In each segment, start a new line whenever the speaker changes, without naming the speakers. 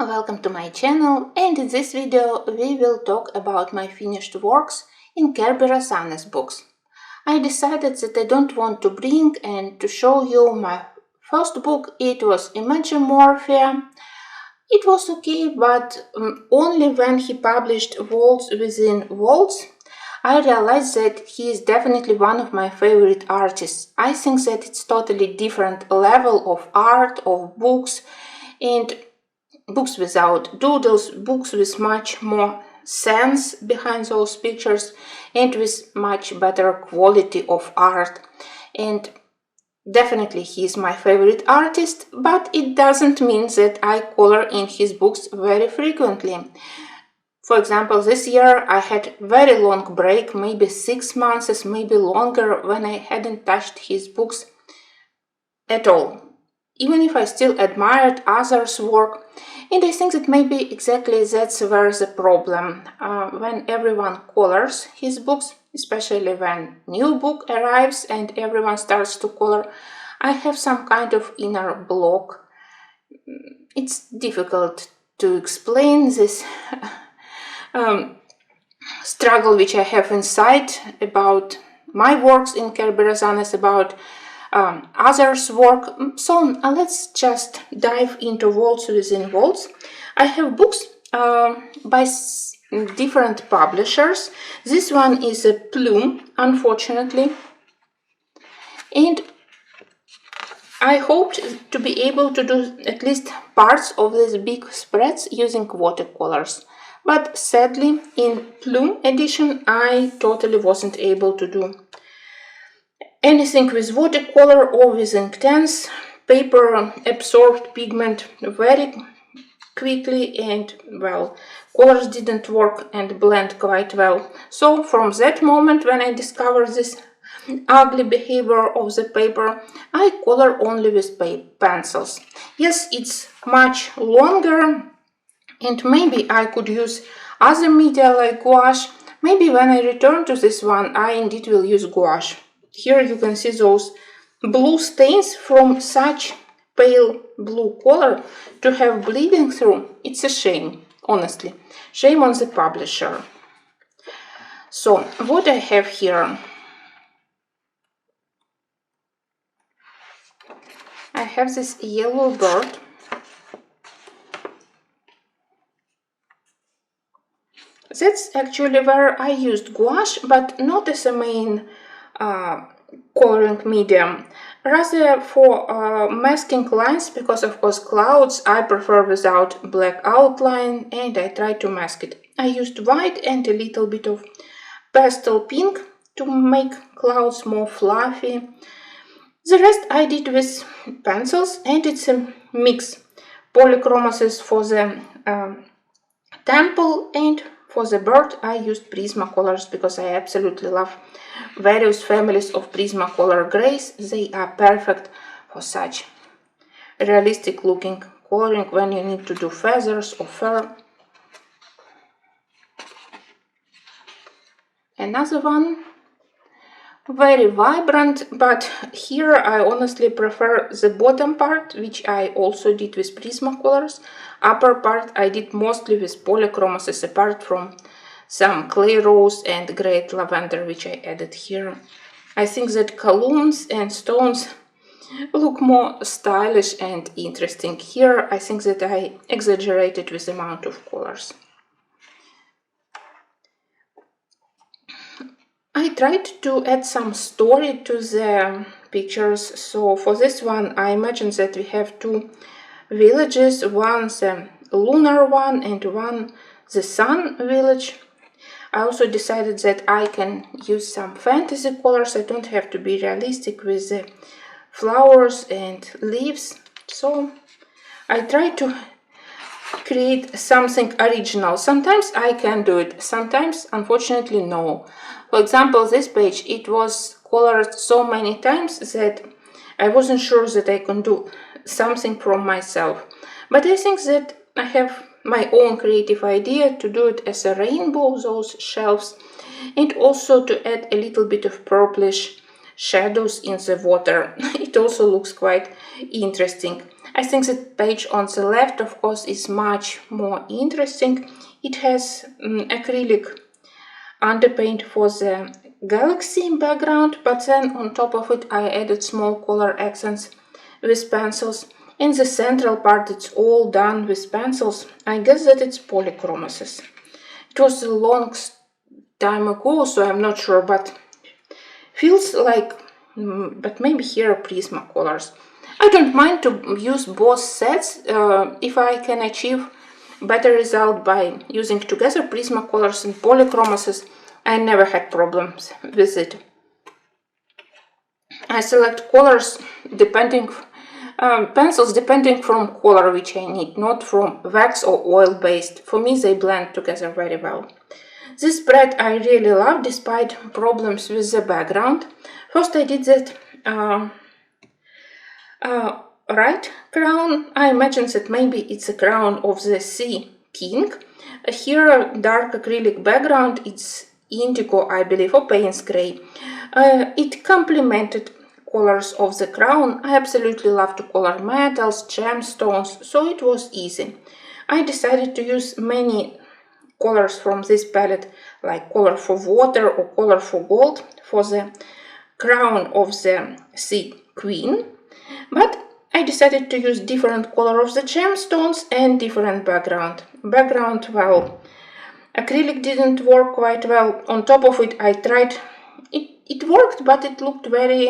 Welcome to my channel, and in this video we will talk about my finished works in Kerby Rosanes books. I decided that I don't want to bring and to show you my first book. It was Imagine Warfare. It was okay, but only when he published Worlds Within Worlds, I realized that he is definitely one of my favorite artists. I think that it's totally different level of art, of books, and books without doodles, books with much more sense behind those pictures and with much better quality of art. And definitely he is my favorite artist, but it doesn't mean that I color in his books very frequently. For example, this year I had very long break, maybe 6 months, maybe longer, when I hadn't touched his books at all, even if I still admired others' work. And I think that maybe exactly that's where the problem. When everyone colors his books, especially when new book arrives and everyone starts to color, I have some kind of inner block. It's difficult to explain this struggle which I have inside about my works in Kerby Rosanes, about others' work. So let's just dive into Worlds Within Worlds. I have books by different publishers. This one is a Plume, unfortunately, and I hoped to be able to do at least parts of these big spreads using watercolors. But sadly, in Plume edition, I totally wasn't able to do anything with watercolor or with Inktense. Paper absorbed pigment very quickly, and well, colors didn't work and blend quite well. So from that moment when I discovered this ugly behavior of the paper, I color only with pencils. Yes, it's much longer, and maybe I could use other media like gouache. Maybe when I return to this one, I indeed will use gouache. Here you can see those blue stains from such pale blue color to have bleeding through. It's a shame, honestly. Shame on the publisher. So, what I have here. I have this yellow bird. That's actually where I used gouache, but not as a main coloring medium, rather for masking lines, because of course clouds I prefer without black outline, and I try to mask it. I used white and a little bit of pastel pink to make clouds more fluffy. The rest I did with pencils, and it's a mix. Polychromasis for the temple, and for the bird I used Prismacolors because I absolutely love various families of Prismacolor grays. They are perfect for such realistic looking coloring when you need to do feathers or fur. Another one, very vibrant, but here I honestly prefer the bottom part, which I also did with Prismacolors. Upper part I did mostly with Polychromasis, apart from some clay rose and great lavender which I added here. I think that columns and stones look more stylish and interesting. Here I think that I exaggerated with the amount of colors. I tried to add some story to the pictures. So for this one I imagined that we have two villages, one the lunar one and one the sun village. I also decided that I can use some fantasy colors. I don't have to be realistic with the flowers and leaves. So I try to create something original. Sometimes I can do it, sometimes unfortunately no. For example, this page, it was colored so many times that I wasn't sure that I can do something from myself. But I think that I have my own creative idea to do it as a rainbow, those shelves, and also to add a little bit of purplish shadows in the water. It also looks quite interesting. I think the page on the left, of course, is much more interesting. It has acrylic underpaint for the galaxy background, but then on top of it I added small color accents with pencils. In the central part it's all done with pencils. I guess that it's polychromasis. It was a long time ago, so I'm not sure, but feels like, but maybe here are Prismacolors. I don't mind to use both sets if I can achieve better result by using together Prismacolors and polychromasis. I never had problems with it. I select colors depending, pencils depending from color which I need, not from wax or oil based. For me they blend together very well. This spread I really love despite problems with the background. First I did that right crown. I imagine that maybe it's a crown of the Sea King. Here dark acrylic background, it's indigo I believe, or Payne's gray. It complemented colors of the crown. I absolutely love to color metals, gemstones, so it was easy. I decided to use many colors from this palette, like color for water or color for gold for the crown of the Sea Queen, but I decided to use different color of the gemstones and different background. Well, acrylic didn't work quite well. On top of it I tried, it worked, but it looked very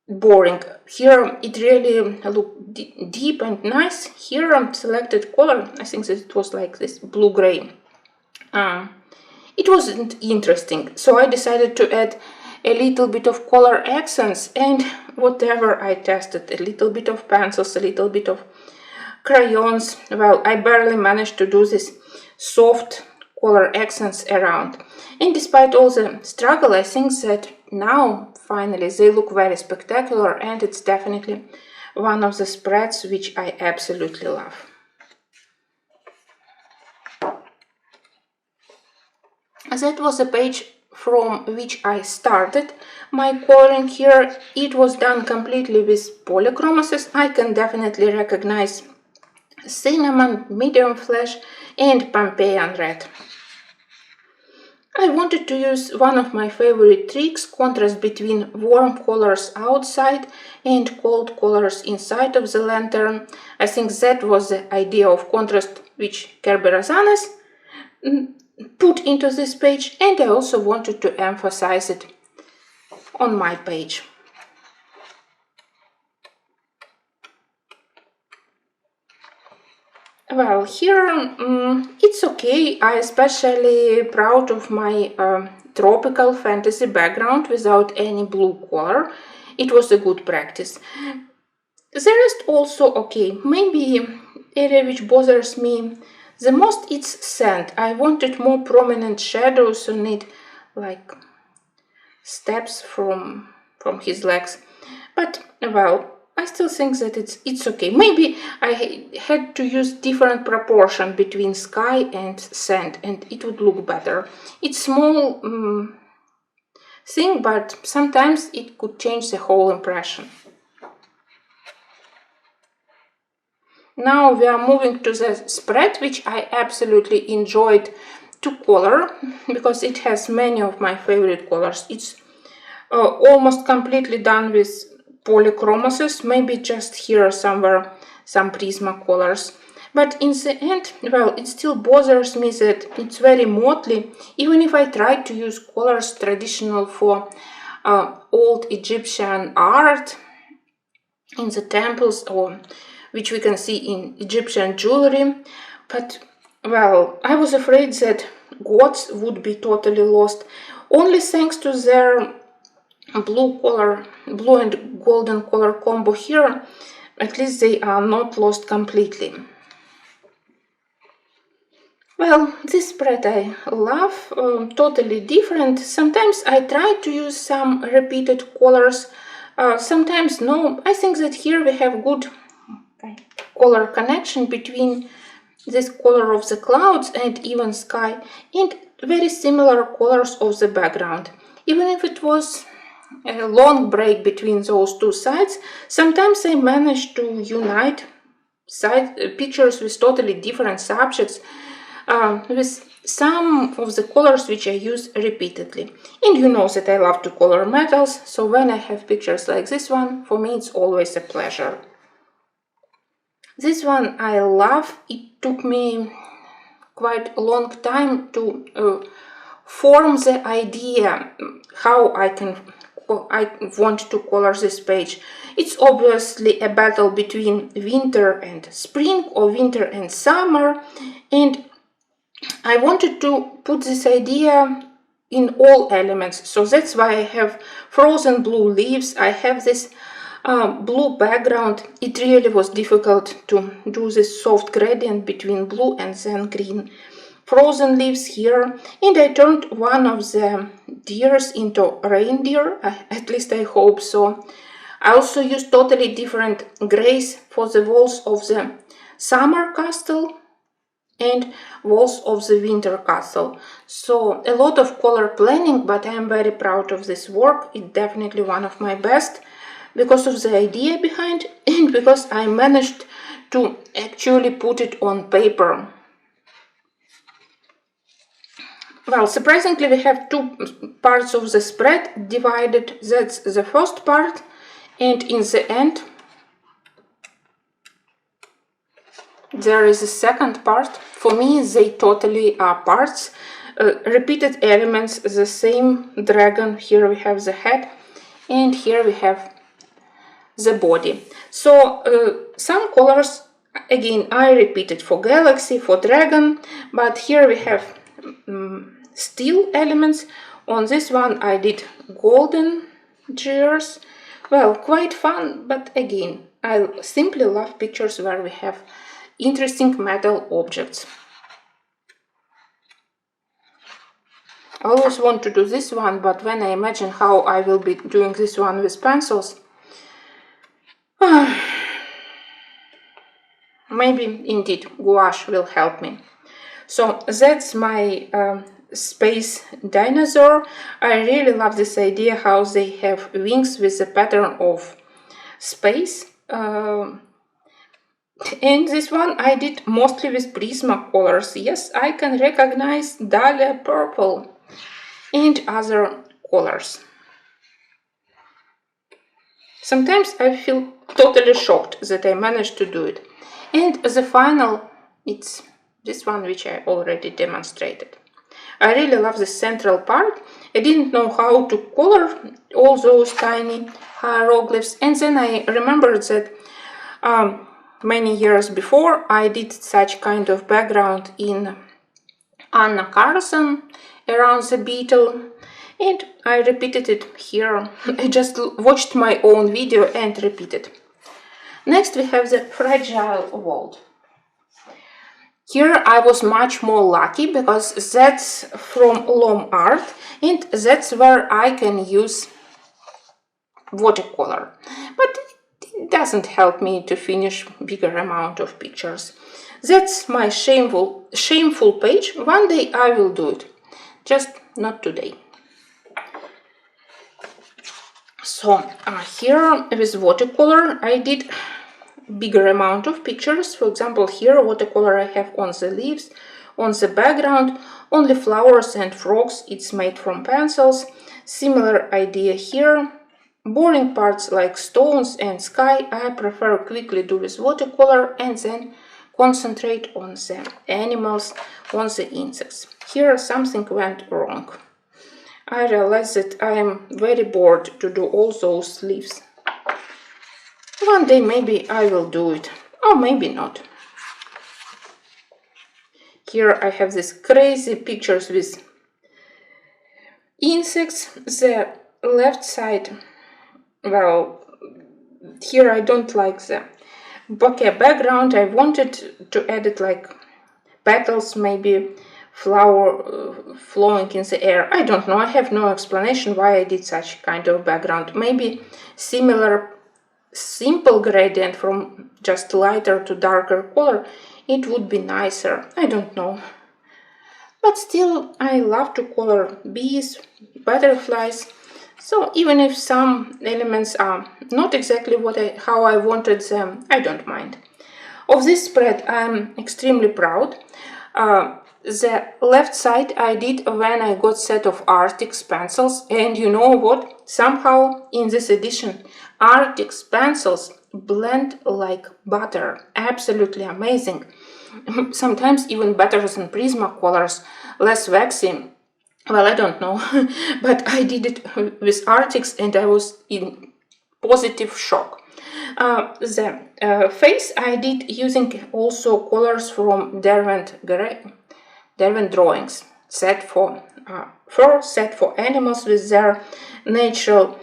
boring. Here it really looked deep and nice. Here I selected color, I think that it was like this blue-gray. It wasn't interesting, so I decided to add a little bit of color accents and whatever I tested, a little bit of pencils, a little bit of crayons. Well, I barely managed to do this soft color accents around. And despite all the struggle, I think that now finally they look very spectacular, and it's definitely one of the spreads which I absolutely love. That was a page from which I started my coloring here. It was done completely with polychromasis. I can definitely recognize cinnamon, medium flesh and Pompeian red. I wanted to use one of my favorite tricks, contrast between warm colors outside and cold colors inside of the lantern. I think that was the idea of contrast which Kerby Rosanes put into this page, and I also wanted to emphasize it on my page. Well, here it's okay. I'm especially proud of my tropical fantasy background without any blue color. It was a good practice. The rest also okay. Maybe area which bothers me the most it's sand. I wanted more prominent shadows on it, like steps from his legs. But well, I still think that it's okay. Maybe I had to use different proportion between sky and sand, and it would look better. It's small thing, but sometimes it could change the whole impression. Now we are moving to the spread, which I absolutely enjoyed to color because it has many of my favorite colors. It's almost completely done with polychromasis, maybe just here somewhere some Prismacolors. But in the end, well, it still bothers me that it's very motley, even if I try to use colors traditional for old Egyptian art in the temples, or which we can see in Egyptian jewelry. But well, I was afraid that gods would be totally lost. Only thanks to their blue and golden color combo here, at least they are not lost completely. Well, this spread I love, totally different. Sometimes I try to use some repeated colors, sometimes no. I think that here we have good color connection between this color of the clouds and even sky, and very similar colors of the background. Even if it was a long break between those two sides, sometimes I manage to unite pictures with totally different subjects with some of the colors which I use repeatedly. And you know that I love to color metals, so when I have pictures like this one, for me it's always a pleasure. This one I love. It took me quite a long time to form the idea how I want to color this page. It's obviously a battle between winter and spring or winter and summer, and I wanted to put this idea in all elements, so that's why I have frozen blue leaves. I have this blue background. It really was difficult to do this soft gradient between blue and then green. Frozen leaves here, and I turned one of the deers into reindeer, at least I hope so. I also used totally different grays for the walls of the summer castle and walls of the winter castle. So a lot of color planning, but I am very proud of this work. It's definitely one of my best because of the idea behind and because I managed to actually put it on paper. Well, surprisingly, we have two parts of the spread divided. That's the first part, and in the end there is a second part. For me, they totally are parts, repeated elements, the same dragon. Here we have the head, and here we have the body. So some colors, again, I repeated for galaxy, for dragon, but here we have steel elements. On this one I did golden gears. Well, quite fun, but again, I simply love pictures where we have interesting metal objects. I always want to do this one, but when I imagine how I will be doing this one with pencils, maybe indeed gouache will help me. So that's my space dinosaur. I really love this idea how they have wings with the pattern of space. And this one I did mostly with Prismacolors. Yes, I can recognize Dahlia purple and other colors. Sometimes I feel totally shocked that I managed to do it. And the final, it's this one which I already demonstrated. I really love the central part. I didn't know how to color all those tiny hieroglyphs, and then I remembered that many years before I did such kind of background in Anna Carson around the beetle, and I repeated it here. I just watched my own video and repeated. Next we have the fragile world. Here I was much more lucky because that's from Lom Art and that's where I can use watercolor. But it doesn't help me to finish bigger amount of pictures. That's my shameful page. One day I will do it, just not today. So here with watercolor I did bigger amount of pictures. For example, here watercolor I have on the leaves, on the background, only flowers and frogs. It's made from pencils. Similar idea here. Boring parts like stones and sky I prefer quickly do with watercolor and then concentrate on the animals, on the insects. Here something went wrong. I realized that I am very bored to do all those leaves. One day maybe I will do it, or maybe not. Here I have these crazy pictures with insects. The left side, well, here I don't like the bokeh background. I wanted to add it like petals, maybe flower flowing in the air. I don't know, I have no explanation why I did such kind of background. Maybe similar simple gradient from just lighter to darker color, it would be nicer. I don't know. But still, I love to color bees, butterflies. So even if some elements are not exactly how I wanted them, I don't mind. Of this spread, I'm extremely proud. The left side I did when I got set of Arctic pencils, and you know what? Somehow in this edition, Arctic pencils blend like butter. Absolutely amazing. Sometimes even better than Prismacolors, less waxy. Well, I don't know, but I did it with Arctics and I was in positive shock. The face I did using also colors from Derwent drawings, set for fur, set for animals with their natural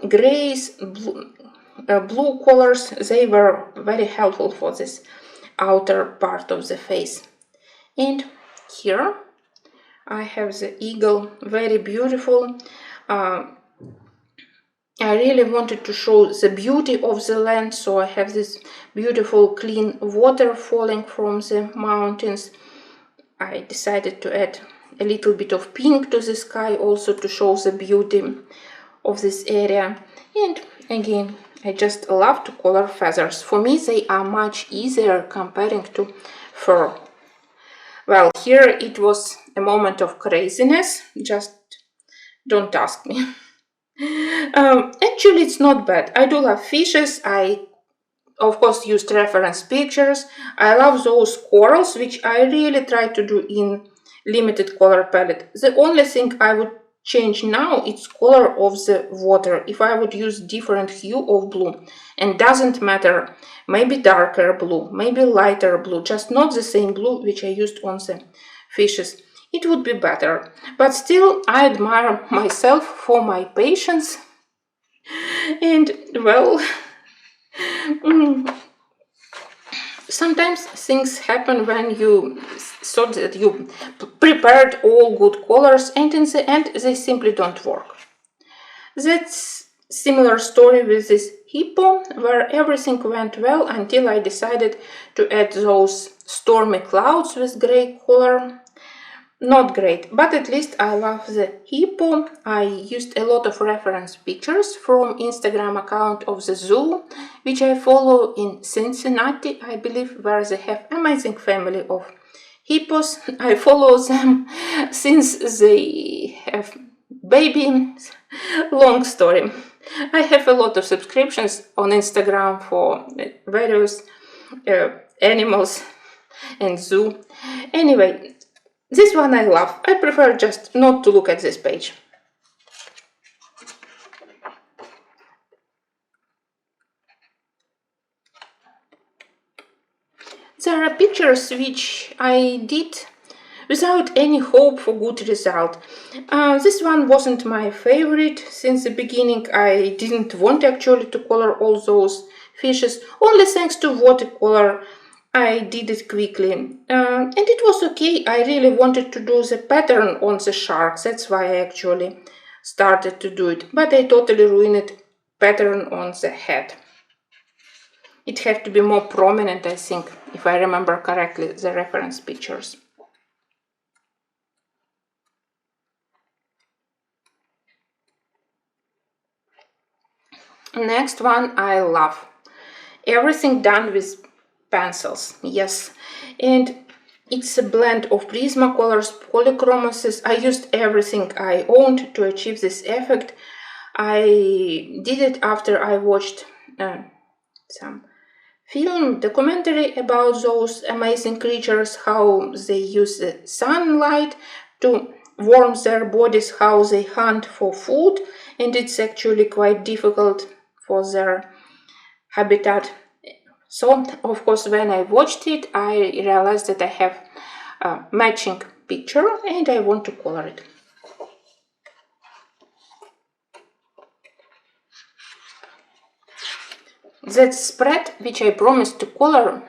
grays, blue colors. They were very helpful for this outer part of the face. And here I have the eagle, very beautiful. I really wanted to show the beauty of the land, so I have this beautiful clean water falling from the mountains. I decided to add a little bit of pink to the sky also to show the beauty of this area. And again, I just love to color feathers. For me, they are much easier comparing to fur. Well, here it was a moment of craziness. Just don't ask me. Actually, it's not bad. I do love fishes. I, of course, used reference pictures. I love those corals, which I really try to do in limited color palette. The only thing I would change now is color of the water. If I would use different hue of blue, and doesn't matter, maybe darker blue, maybe lighter blue, just not the same blue which I used on the fishes, it would be better. But still, I admire myself for my patience. And well, sometimes things happen when you thought that you prepared all good colors and in the end they simply don't work. That's similar story with this hippo, where everything went well until I decided to add those stormy clouds with gray color. Not great, but at least I love the hippo. I used a lot of reference pictures from Instagram account of the zoo, which I follow in Cincinnati, I believe, where they have amazing family of hippos. I follow them since they have babies. Long story. I have a lot of subscriptions on Instagram for various animals and zoo. Anyway, this one I love. I prefer just not to look at this page. There are pictures which I did without any hope for good result. This one wasn't my favorite. Since the beginning I didn't want actually to color all those fishes. Only thanks to watercolor I did it quickly, and it was okay. I really wanted to do the pattern on the shark. That's why I actually started to do it, but I totally ruined pattern on the head. It had to be more prominent, I think, if I remember correctly, the reference pictures. Next one I love. Everything done with pencils, yes, and it's a blend of Prismacolors, polychromasis. I used everything I owned to achieve this effect. I did it after I watched some film documentary about those amazing creatures, how they use the sunlight to warm their bodies, how they hunt for food, and it's actually quite difficult for their habitat. So, of course, when I watched it, I realized that I have a matching picture and I want to color it. That spread, which I promised to color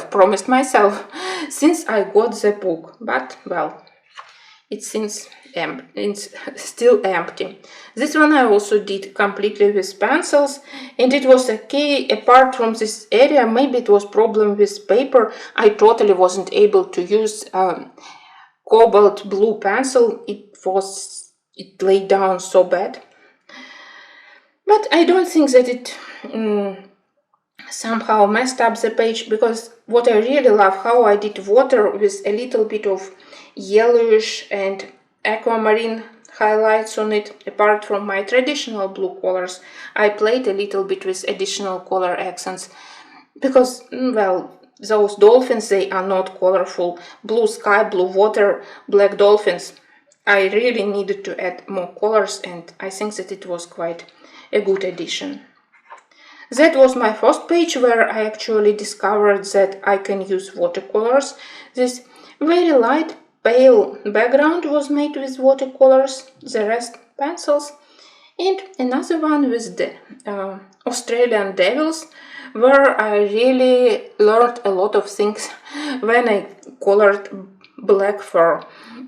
promised myself, since I got the book, but, well, it seems it's still empty. This one I also did completely with pencils, and it was okay. Apart from this area, maybe it was problem with paper. I totally wasn't able to use cobalt blue pencil. It laid down so bad. But I don't think that it somehow messed up the page, because what I really love, how I did water with a little bit of yellowish and aquamarine highlights on it. Apart from my traditional blue colors, I played a little bit with additional color accents, because, well, those dolphins, they are not colorful. Blue sky, blue water, black dolphins. I really needed to add more colors, and I think that it was quite a good addition. That was my first page where I actually discovered that I can use watercolors. This very light pale background was made with watercolors, the rest pencils, and another one with the Australian devils, where I really learned a lot of things when I colored black fur.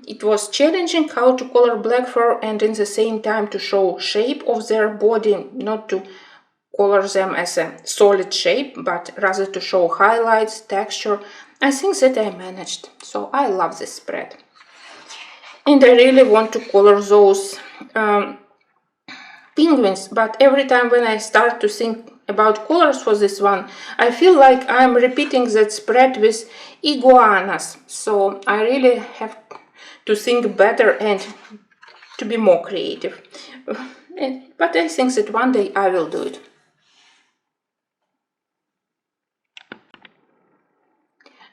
It was challenging how to color black fur and in the same time to show shape of their body, not to color them as a solid shape, but rather to show highlights, texture. I think that I managed, so I love this spread. And I really want to color those penguins, but every time when I start to think about colors for this one, I feel like I'm repeating that spread with iguanas, so I really have to think better and to be more creative. But I think that one day I will do it.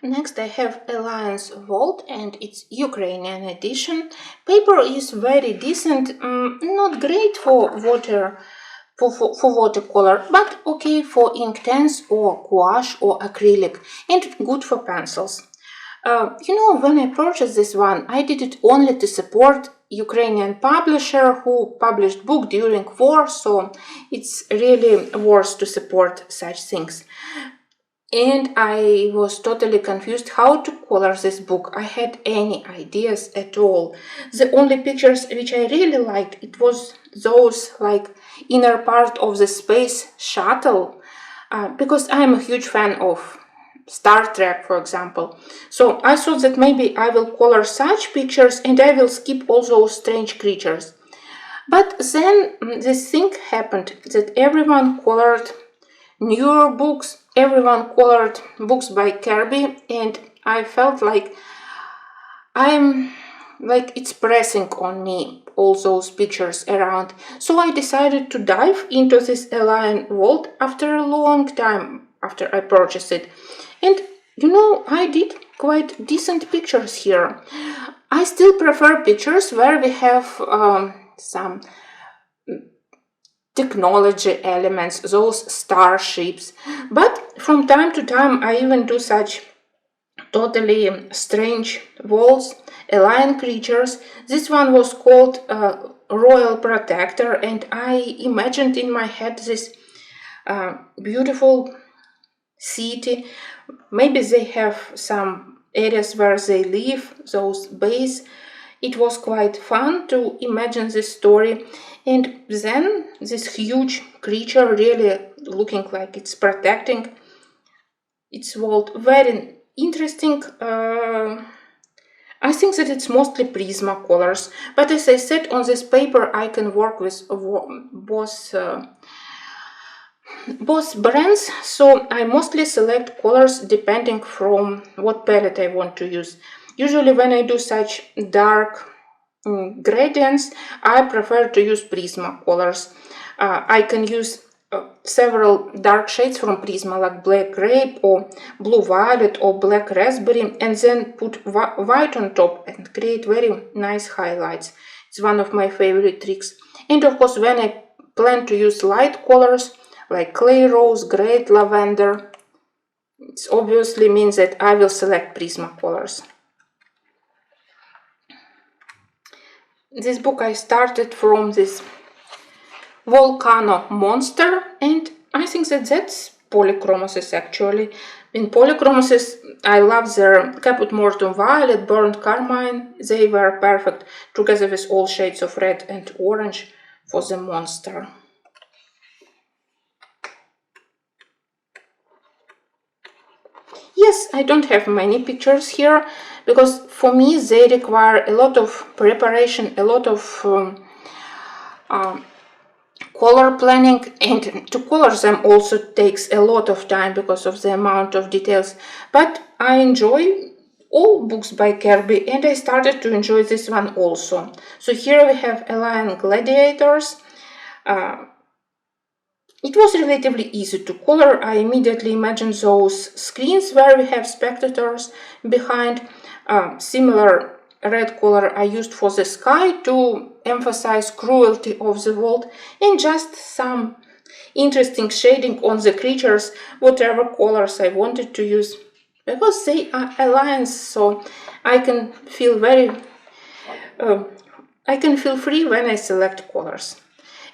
Next I have Alliance Vault and its Ukrainian edition. Paper is very decent, not great for watercolor, but okay for Inktense or gouache or acrylic, and good for pencils. When I purchased this one, I did it only to support Ukrainian publisher who published book during war, so it's really worth to support such things. And I was totally confused how to color this book. I had any ideas at all. The only pictures which I really liked, it was those like inner part of the space shuttle, because I'm a huge fan of Star Trek, for example. So I thought that maybe I will color such pictures and I will skip all those strange creatures. But then this thing happened that everyone colored newer books, everyone colored books by Kerby, and I felt like it's pressing on me, all those pictures around. So I decided to dive into this Alliance Vault after a long time after I purchased it. And I did quite decent pictures here. I still prefer pictures where we have some technology elements, those starships, but from time to time I even do such totally strange walls, alien creatures. This one was called Royal Protector, and I imagined in my head this beautiful city. Maybe they have some areas where they live, those bays. It was quite fun to imagine this story. And then this huge creature really looking like it's protecting its world. Very interesting. I think that it's mostly Prismacolors. But as I said, on this paper I can work with both brands. So I mostly select colors depending from what palette I want to use. Usually when I do such dark gradients, I prefer to use Prismacolors. I can use several dark shades from Prisma, like black grape or blue violet or black raspberry, and then put white on top and create very nice highlights. It's one of my favorite tricks. And of course, when I plan to use light colors like clay rose, great lavender, it obviously means that I will select Prismacolors. This book I started from this volcano monster, and I think that that's polychromasis actually. In polychromasis, I love their Caput Mortuum Violet, Burnt Carmine. They were perfect together with all shades of red and orange for the monster. Yes, I don't have many pictures here, because for me they require a lot of preparation, a lot of color planning, and to color them also takes a lot of time because of the amount of details, but I enjoy all books by Kerby, and I started to enjoy this one also. So here we have Alien Gladiators. It was relatively easy to color. I immediately imagined those screens where we have spectators behind. Similar red color I used for the sky to emphasize cruelty of the world, and just some interesting shading on the creatures, whatever colors I wanted to use, because they are aliens, so I can feel free when I select colors.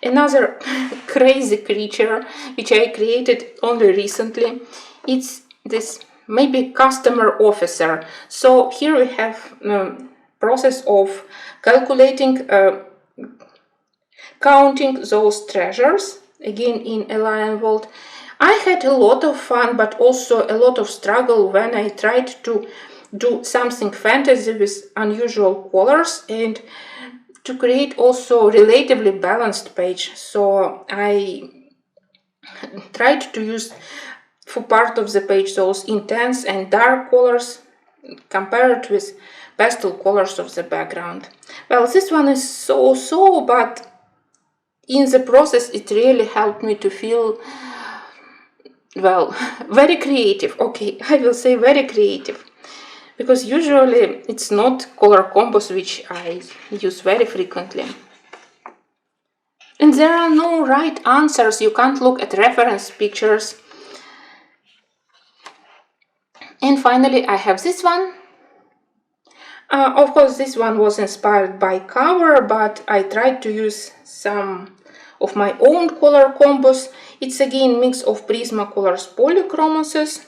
Another crazy creature which I created only recently, it's this maybe customer officer. So here we have process of calculating, counting those treasures, again in Alien World. I had a lot of fun, but also a lot of struggle when I tried to do something fantasy with unusual colors and to create also relatively balanced page. So I tried to use for part of the page those intense and dark colors compared with pastel colors of the background. Well, this one is so, but in the process it really helped me to feel, well, very creative. Okay, I will say very creative, because usually it's not color combos which I use very frequently. And there are no right answers. You can't look at reference pictures. And finally I have this one. Of course, this one was inspired by cover, but I tried to use some of my own color combos. It's again mix of Prismacolor's polychromases.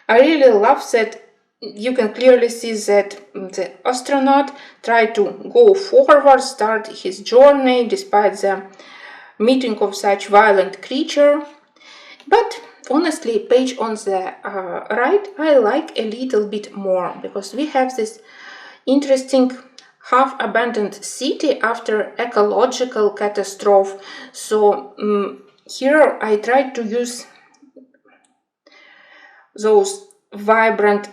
I really love that you can clearly see that the astronaut tried to go forward, start his journey despite the meeting of such violent creature. But honestly, page on the right I like a little bit more, because we have this interesting half-abandoned city after ecological catastrophe. So here I tried to use those vibrant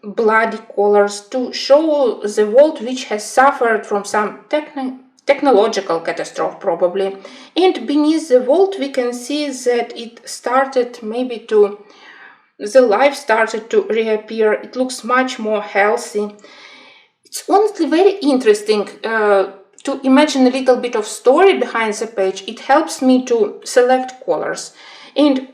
bloody colors to show the world which has suffered from some technological catastrophe probably, and beneath the world we can see that it started maybe to, the life started to reappear. It looks much more healthy. It's honestly very interesting to imagine a little bit of story behind the page. It helps me to select colors, and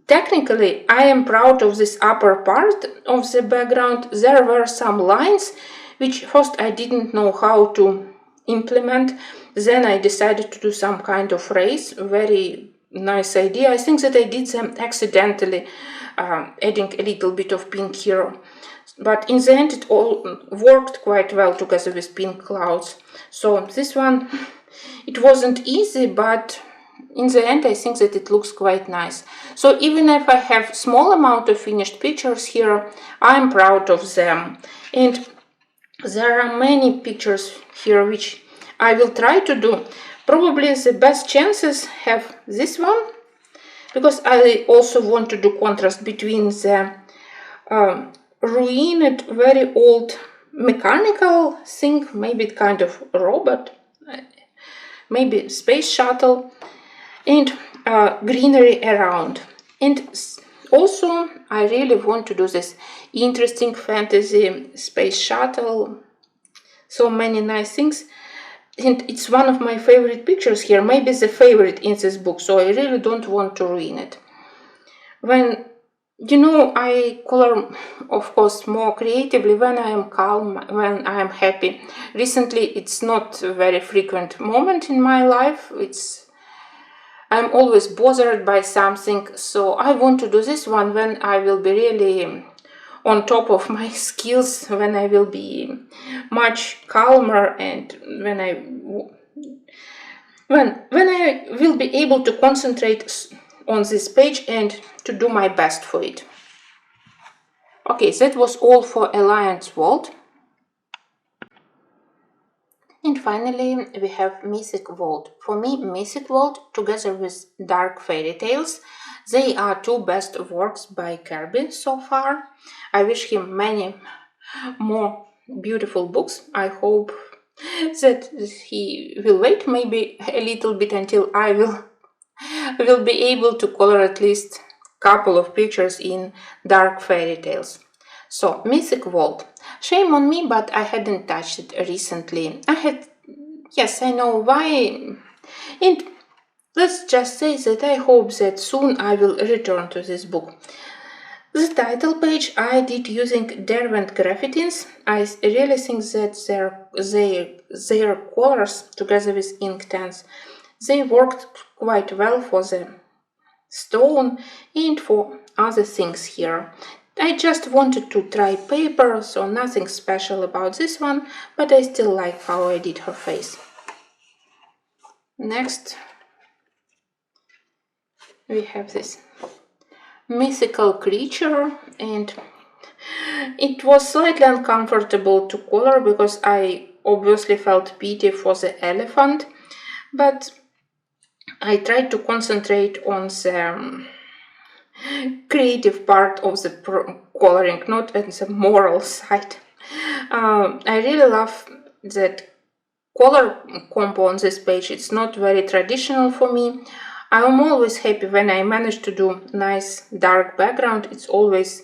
technically I am proud of this upper part of the background. There were some lines which first I didn't know how to implement, then I decided to do some kind of race. Very nice idea. I think that I did them accidentally, adding a little bit of pink here. But in the end it all worked quite well together with pink clouds. So this one, it wasn't easy, but in the end I think that it looks quite nice. So even if I have small amount of finished pictures here, I'm proud of them. And there are many pictures here which I will try to do. Probably the best chances have this one, because I also want to do contrast between the ruined, very old mechanical thing, maybe kind of robot, maybe space shuttle, and greenery around. And also I really want to do this interesting fantasy space shuttle. So many nice things, and it's one of my favorite pictures here, maybe the favorite in this book, so I really don't want to ruin it. When I color, of course, more creatively when I am calm, when I am happy. Recently it's not a very frequent moment in my life. I'm always bothered by something, so I want to do this one when I will be really on top of my skills, when I will be much calmer, and when I will be able to concentrate on this page and to do my best for it. Okay, that was all for Alliance World. And finally, we have Mythic World. For me, Mythic World, together with Dark Fairy Tales, they are two best works by Kerby so far. I wish him many more beautiful books. I hope that he will wait maybe a little bit until I will be able to color at least a couple of pictures in Dark Fairy Tales. So, Mythic World. Shame on me, but I hadn't touched it recently. Yes, I know why. And let's just say that I hope that soon I will return to this book. The title page I did using Derwent graphitins. I really think that their colors, together with Inktense, they worked quite well for the stone and for other things here. I just wanted to try paper, so nothing special about this one, but I still like how I did her face. Next, we have this mythical creature, and it was slightly uncomfortable to color because I obviously felt pity for the elephant, but I tried to concentrate on the creative part of the coloring, not on the moral side. I really love that color combo on this page. It's not very traditional for me. I'm always happy when I manage to do nice dark background. It's always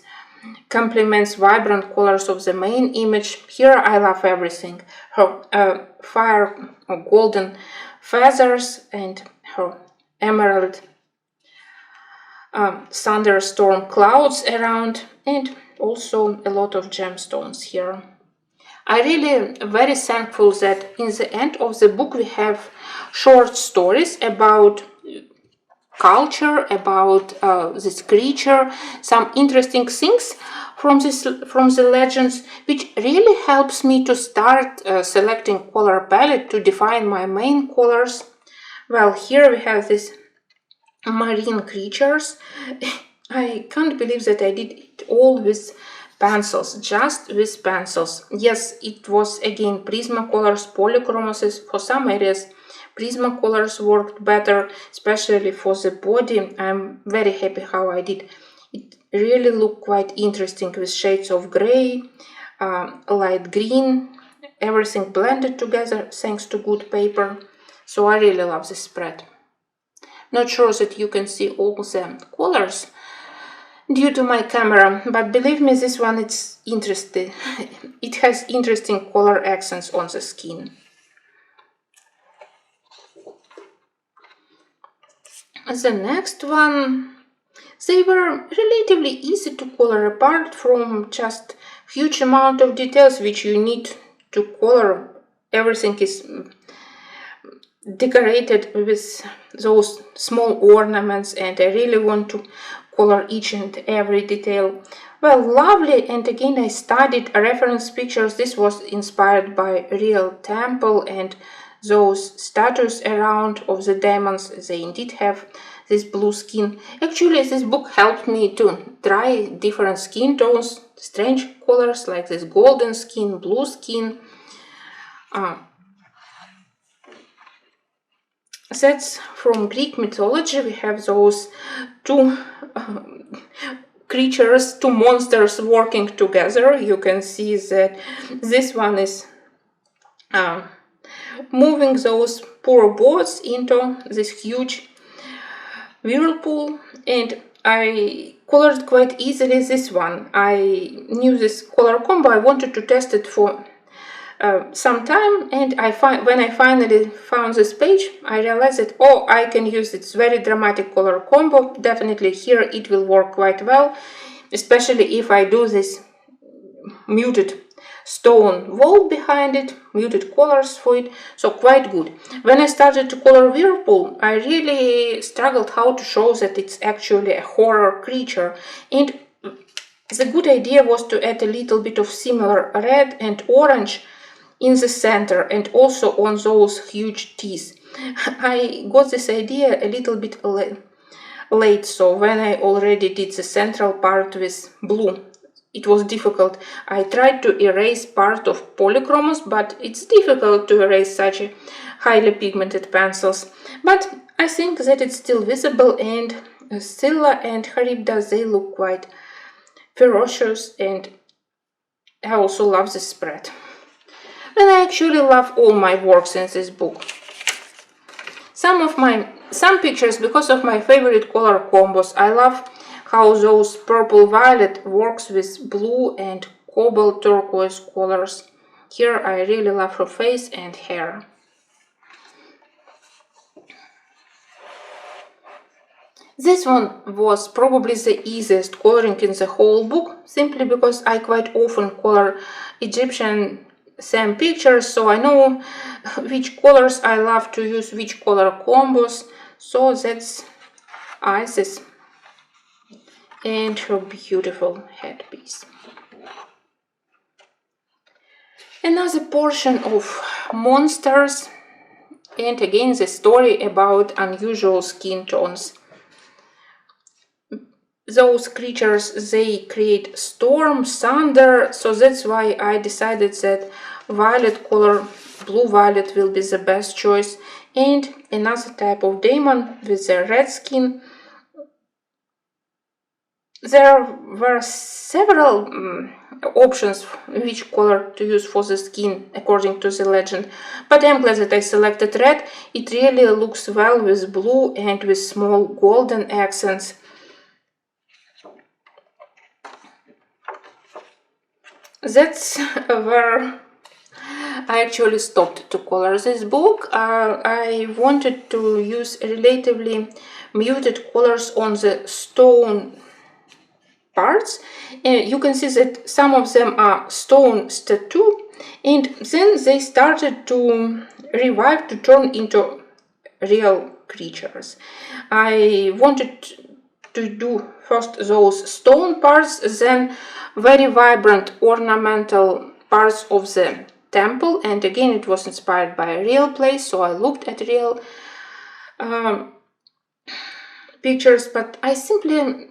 complements vibrant colors of the main image. Here I love everything. Her fire or golden feathers and her emerald thunderstorm clouds around, and also a lot of gemstones here. I really very thankful that in the end of the book we have short stories about culture, about this creature, some interesting things from the legends, which really helps me to start selecting color palette to define my main colors. Well, here we have this marine creatures. I can't believe that I did it all with pencils, just with pencils. Yes, it was again Prismacolors, polychromasis. For some areas Prismacolors worked better, especially for the body. I'm very happy how I did. It really looked quite interesting with shades of gray, light green, everything blended together thanks to good paper. So I really love this spread. Not sure that you can see all the colors due to my camera, but believe me, this one it's interesting. It has interesting color accents on the skin. The next one, they were relatively easy to color apart from just huge amount of details which you need to color. Everything is decorated with those small ornaments, and I really want to color each and every detail. Well, lovely. And again, I studied reference pictures. This was inspired by real temple and those statues around of the demons. They indeed have this blue skin. Actually, this book helped me to try different skin tones, strange colors like this golden skin, blue skin. That's from Greek mythology. We have those two creatures, two monsters working together. You can see that this one is moving those poor boats into this huge whirlpool, and I colored quite easily this one. I knew this color combo. I wanted to test it for some time, and when I finally found this page, I realized that, oh, I can use this very dramatic color combo. Definitely here it will work quite well, especially if I do this muted stone wall behind it, muted colors for it, so quite good. When I started to color Whirlpool, I really struggled how to show that it's actually a horror creature, and the good idea was to add a little bit of similar red and orange in the center and also on those huge teeth. I got this idea a little bit late, so when I already did the central part with blue, it was difficult. I tried to erase part of polychromos, but it's difficult to erase such a highly pigmented pencils. But I think that it's still visible, and Scylla and Charybdis, they look quite ferocious, and I also love this spread. And I actually love all my works in this book. Some pictures because of my favorite color combos. I love how those purple violet works with blue and cobalt turquoise colors. Here I really love her face and hair. This one was probably the easiest coloring in the whole book, simply because I quite often color Egyptian theme pictures, so I know which colors I love to use, which color combos. So that's Isis and her beautiful headpiece. Another portion of monsters, and again the story about unusual skin tones. Those creatures, they create storm, thunder, so that's why I decided that violet color, blue violet, will be the best choice. And another type of demon with the red skin. There were several options which color to use for the skin according to the legend, but I'm glad that I selected red. It really looks well with blue and with small golden accents. That's where I actually stopped to color this book. I wanted to use relatively muted colors on the stone parts. You can see that some of them are stone statue, and then they started to revive, to turn into real creatures. I wanted to do first those stone parts, then very vibrant ornamental parts of the temple, and again it was inspired by a real place, so I looked at real pictures, but I simply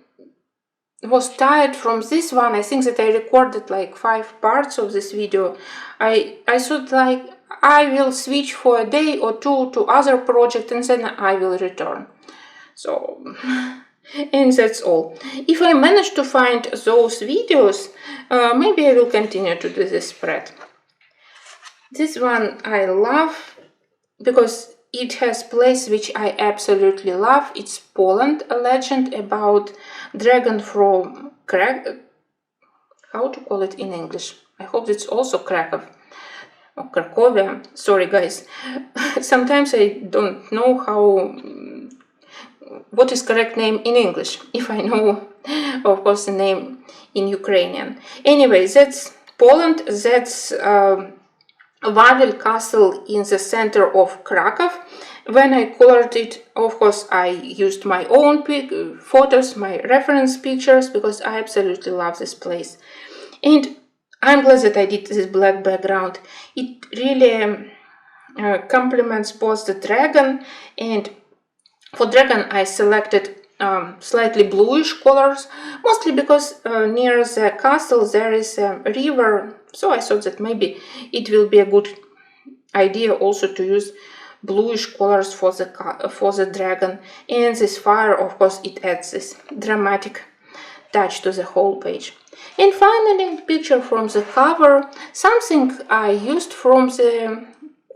was tired from this one. I think that I recorded like 5 parts of this video. I thought like I will switch for a day or two to other project and then I will return. So and that's all. If I manage to find those videos, maybe I will continue to do this spread. This one I love because it has place which I absolutely love. It's Poland, a legend about dragon from how to call it in English? I hope it's also Krakow or Cracovia. Sorry guys, sometimes I don't know what is correct name in English, if I know of course the name in Ukrainian. Anyway, that's Poland, that's Wawel Castle in the center of Krakow. When I colored it, of course, I used my own photos, my reference pictures, because I absolutely love this place. And I'm glad that I did this black background. It really complements both the dragon, and for dragon I selected slightly bluish colors, mostly because near the castle there is a river, so I thought that maybe it will be a good idea also to use bluish colors for the dragon. And this fire, of course, it adds this dramatic touch to the whole page. And finally, picture from the cover, something I used from the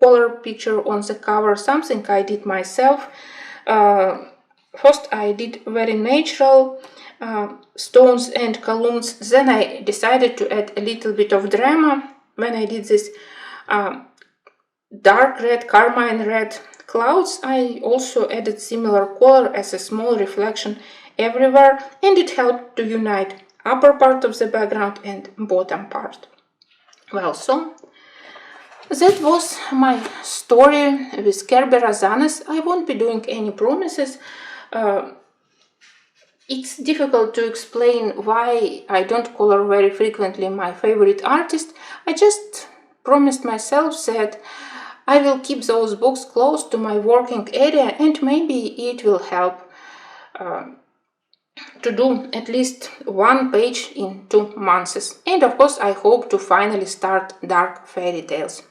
color picture on the cover, something I did myself. First I did very natural stones and columns, then I decided to add a little bit of drama when I did this dark red, carmine red clouds. I also added similar color as a small reflection everywhere, and it helped to unite upper part of the background and bottom part. Well, so that was my story with Kerby Rosanes. I won't be doing any promises. It's difficult to explain why I don't color very frequently my favorite artist. I just promised myself that I will keep those books close to my working area, and maybe it will help to do at least one page in 2 months. And of course, I hope to finally start dark fairy tales.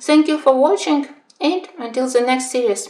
Thank you for watching, and until the next series.